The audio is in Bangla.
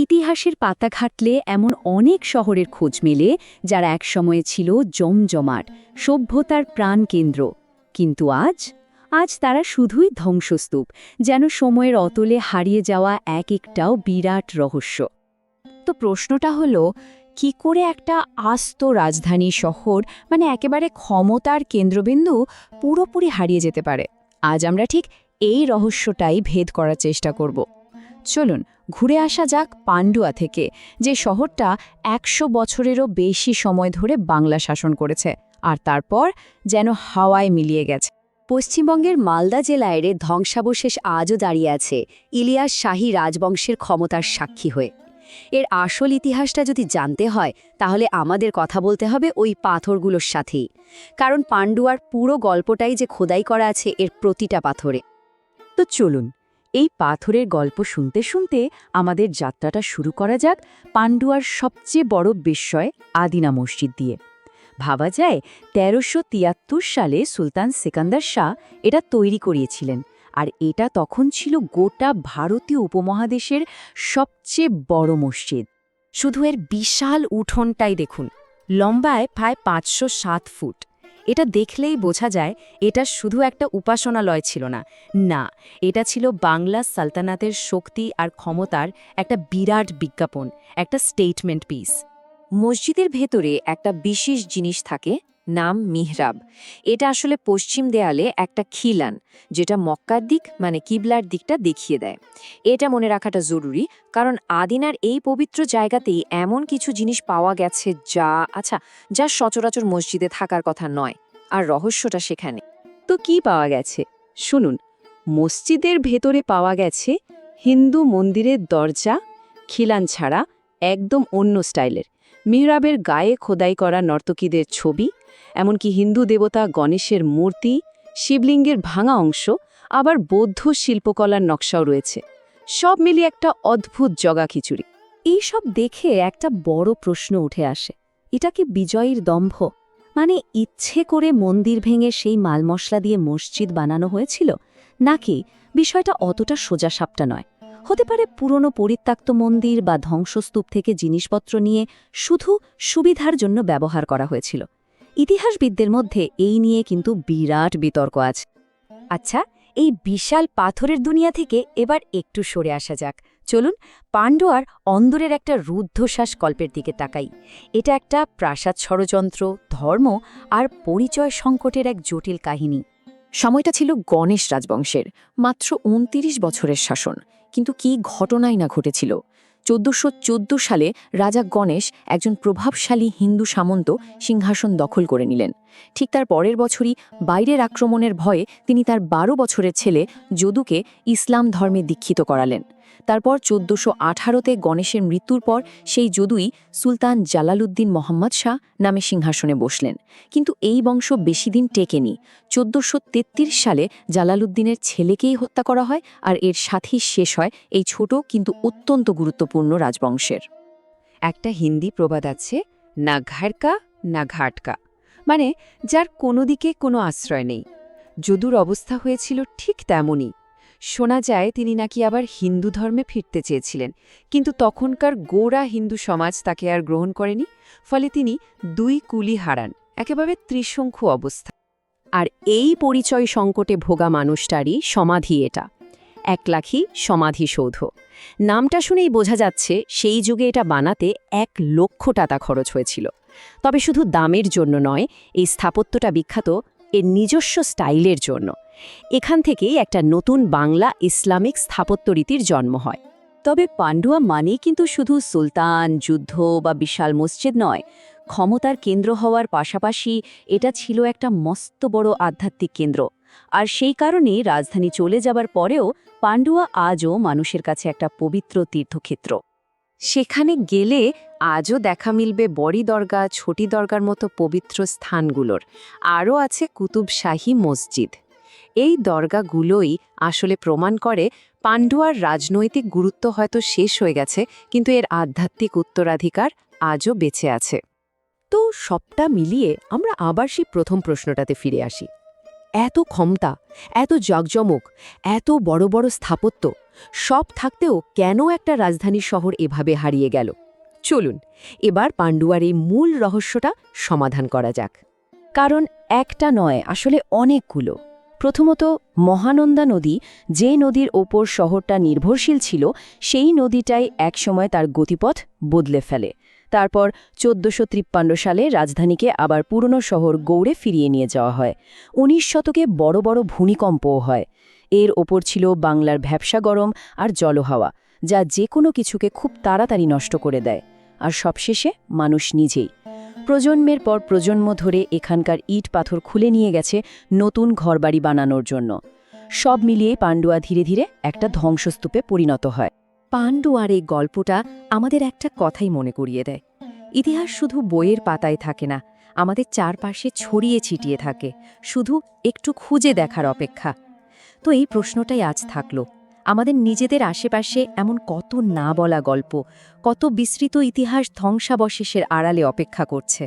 ইতিহাসের পাতা ঘাটলে এমন অনেক শহরের খোঁজ মেলে যারা একসময়ে ছিল জমজমাট সভ্যতার প্রাণকেন্দ্র। কিন্তু আজ আজ তারা শুধুই ধ্বংসস্তূপ, যেন সময়ের অতলে হারিয়ে যাওয়া এক একটাও বিরাট রহস্য। তো প্রশ্নটা হলো, কি করে একটা আস্ত রাজধানী শহর, মানে একেবারে ক্ষমতার কেন্দ্রবিন্দু, পুরোপুরি হারিয়ে যেতে পারে? আজ আমরা ঠিক এই রহস্যটাই ভেদ করার চেষ্টা করব। চলুন ঘুরে আসা যাক পান্ডুয়া থেকে, যে শহরটা ১০০ বছরেরও বেশি সময় ধরে বাংলা শাসন করেছে, আর তারপর যেন হাওয়ায় মিলিয়ে গেছে। পশ্চিমবঙ্গের মালদা জেলায় ধ্বংসাবশেষ আজও দাঁড়িয়ে আছে ইলিয়াস শাহী রাজবংশের ক্ষমতার সাক্ষী হয়ে। এর আসল ইতিহাসটা যদি জানতে হয়, তাহলে আমাদের কথা বলতে হবে ওই পাথরগুলোর সাথেই, কারণ পান্ডুয়ার পুরো গল্পটাই যে খোদাই করা আছে এর প্রতিটা পাথরে। তো চলুন এই পাথরের গল্প শুনতে শুনতে আমাদের যাত্রাটা শুরু করা যাক পান্ডুয়ার সবচেয়ে বড় বিস্ময় আদিনা মসজিদ দিয়ে। ভাবা যায় ১৩৭৩ সালে সুলতান সিকান্দার শাহ এটা তৈরি করিয়েছিলেন, আর এটা তখন ছিল গোটা ভারতীয় উপমহাদেশের সবচেয়ে বড় মসজিদ। শুধু এর বিশাল উঠোনটাই দেখুন, লম্বায় প্রায় ৫০৭ ফুট। এটা দেখলেই বোঝা যায় এটা শুধু একটা উপাসনালয় ছিল না, না, এটা ছিল বাংলা সালতানাতের শক্তি আর ক্ষমতার একটা বিরাট বিজ্ঞাপন, একটা স্টেটমেন্ট পিস। মসজিদের ভেতরে একটা বিশেষ জিনিস থাকে, নাম মিহরাব। এটা আসলে পশ্চিম দেয়ালে একটা খিলান, যেটা মক্কার দিক মানে কিবলার দিকটা দেখিয়ে দেয়। এটা মনে রাখাটা জরুরি, কারণ আদিনার এই পবিত্র জায়গাতেই এমন কিছু জিনিস পাওয়া গেছে যা সচরাচর মসজিদে থাকার কথা নয়। আর রহস্যটা সেখানে। তো কি পাওয়া গেছে শুনুন। মসজিদের ভেতরে পাওয়া গেছে হিন্দু মন্দিরের দরজা, খিলান ছাড়া একদম অন্য স্টাইলের। মিহরাবের গায়ে খোদাই করা নর্তকীদের ছবি, এমনকি হিন্দু দেবতা গণেশের মূর্তি, শিবলিঙ্গের ভাঙা অংশ, আবার বৌদ্ধ শিল্পকলার নকশাও রয়েছে। সব মিলিয়ে একটা অদ্ভুত জগা খিচুড়ি। এইসব দেখে একটা বড় প্রশ্ন উঠে আসে, এটা কি বিজয়ীর দম্ভ? মানে ইচ্ছে করে মন্দির ভেঙে সেই মাল মশলা দিয়ে মসজিদ বানানো হয়েছিল, নাকি বিষয়টা অতটা সোজাসাপটা নয়? হতে পারে পুরনো পরিত্যক্ত মন্দির বা ধ্বংসস্তূপ থেকে জিনিসপত্র নিয়ে শুধু সুবিধার জন্য ব্যবহার করা হয়েছিল। ইতিহাসবিদদের মধ্যে এই নিয়ে কিন্তু বিরাট বিতর্ক আছে। আচ্ছা, এই বিশাল পাথরের দুনিয়া থেকে এবার একটু সরে আসা যাক। চলুন পান্ডুয়ার অন্দরের একটা রুদ্ধশ্বাস গল্পের দিকে তাকাই। এটা একটা প্রাসাদ ষড়যন্ত্র, ধর্ম আর পরিচয় সংকটের এক জটিল কাহিনী। সময়টা ছিল গণেশ রাজবংশের মাত্র ২৯ বছরের শাসন, কিন্তু কি ঘটনাই না ঘটেছিল। ১৪১৪ সালে রাজা গণেশ, একজন প্রভাবশালী হিন্দু সামন্ত, সিংহাসন দখল করে নিলেন। ঠিক তার পরের বছরই বাইরের আক্রমণের ভয়ে তিনি তার ১২ বছরের ছেলে যদুকে ইসলাম ধর্মে দীক্ষিত করালেন। তারপর ১৪১৮-তে গণেশের মৃত্যুর পর সেই যদুই সুলতান জালালউদ্দিন মোহাম্মদ শাহ নামে সিংহাসনে বসলেন। কিন্তু এই বংশ বেশি দিন টেকেনি। ১৪৩৩ সালে জালালউদ্দিনের ছেলেকেই হত্যা করা হয়, আর এর সাথেই শেষ হয় এই ছোট কিন্তু অত্যন্ত গুরুত্বপূর্ণ রাজবংশের। একটা হিন্দি প্রবাদ আছে, না ঘাড়কা না ঘাটকা, মানে যার কোনো দিকে কোনো আশ্রয় নেই। যদুর অবস্থা হয়েছিল ঠিক তেমনই। শোনা যায় তিনি নাকি আবার হিন্দু ধর্মে ফিরতে চেয়েছিলেন, কিন্তু তখনকার গোঁড়া হিন্দু সমাজ তাকে আর গ্রহণ করেনি। ফলে তিনি ২ কুলি হারান, একেবারে ত্রিশঙ্কু অবস্থা। আর এই পরিচয় সংকটে ভোগা মানুষটারই সমাধি এটা, একলাখী সমাধিসৌধ। নামটা শুনেই বোঝা যাচ্ছে সেই যুগে এটা বানাতে ১,০০,০০০ টাকা খরচ হয়েছিল। তবে শুধু দামের জন্য নয়, এই স্থাপত্যটা বিখ্যাত এর নিজস্ব স্টাইলের জন্য। এখান থেকেই একটা নতুন বাংলা ইসলামিক স্থাপত্য রীতির জন্ম হয়। তবে পান্ডুয়া মানেই কিন্তু শুধু সুলতান, যুদ্ধ বা বিশাল মসজিদ নয়। ক্ষমতার কেন্দ্র হওয়ার পাশাপাশি এটা ছিল একটা মস্ত বড় আধ্যাত্মিক কেন্দ্র। আর সেই কারণেই রাজধানী চলে যাবার পরেও পান্ডুয়া আজও মানুষের কাছে একটা পবিত্র তীর্থক্ষেত্র। সেখানে গেলে আজও দেখা মিলবে বড়ি দরগা, ছোটি দরগার মতো পবিত্র স্থানগুলোর। আরও আছে কুতুব শাহী মসজিদ। এই দরগাগুলোই আসলে প্রমাণ করে পান্ডুয়ার রাজনৈতিক গুরুত্ব হয়তো শেষ হয়ে গেছে, কিন্তু এর আধ্যাত্মিক উত্তরাধিকার আজও বেঁচে আছে। তো সবটা মিলিয়ে আমরা আবার সেই প্রথম প্রশ্নটাতে ফিরে আসি। এত ক্ষমতা, এত জাঁকজমক, এত বড় বড় স্থাপত্য, সব থাকতেও কেন একটা রাজধানী শহর এভাবে হারিয়ে গেল? চলুন এবার পাণ্ডুয়ার এই মূল রহস্যটা সমাধান করা যাক। কারণ একটা নয়, আসলে অনেকগুলো। প্রথমত, মহানন্দা নদী, যে নদীর ওপর শহরটা নির্ভরশীল ছিল, সেই নদীটাই একসময় তার গতিপথ বদলে ফেলে। তারপর ১৪৫৩ সালে রাজধানীকে আবার পুরনো শহর গৌড়ে ফিরিয়ে নিয়ে যাওয়া হয়। ১৯ শতকে বড় বড় ভূমিকম্পও হয়। এর ওপর ছিল বাংলার ভ্যাপসা গরম আর জলহাওয়া, যা যে কোনো কিছুকে খুব তাড়াতাড়ি নষ্ট করে দেয়। আর সবশেষে মানুষ নিজেই প্রজন্মের পর প্রজন্ম ধরে এখানকার ইট পাথর খুলে নিয়ে গেছে নতুন ঘরবাড়ি বানানোর জন্য। সব মিলিয়ে পাণ্ডুয়া ধীরে ধীরে একটা ধ্বংসস্তূপে পরিণত হয়। পাণ্ডুয়ার এই গল্পটা আমাদের একটা কথাই মনে করিয়ে দেয়। ইতিহাস শুধু বইয়ের পাতায় থাকে না, আমাদের চারপাশে ছড়িয়ে ছিটিয়ে থাকে, শুধু একটু খুঁজে দেখার অপেক্ষা। তো এই প্রশ্নটাই আজ থাকলো, আমাদের নিজেদের আশেপাশে এমন কত না বলা গল্প, কত বিস্তৃত ইতিহাস ধ্বংসাবশেষের আড়ালে অপেক্ষা করছে।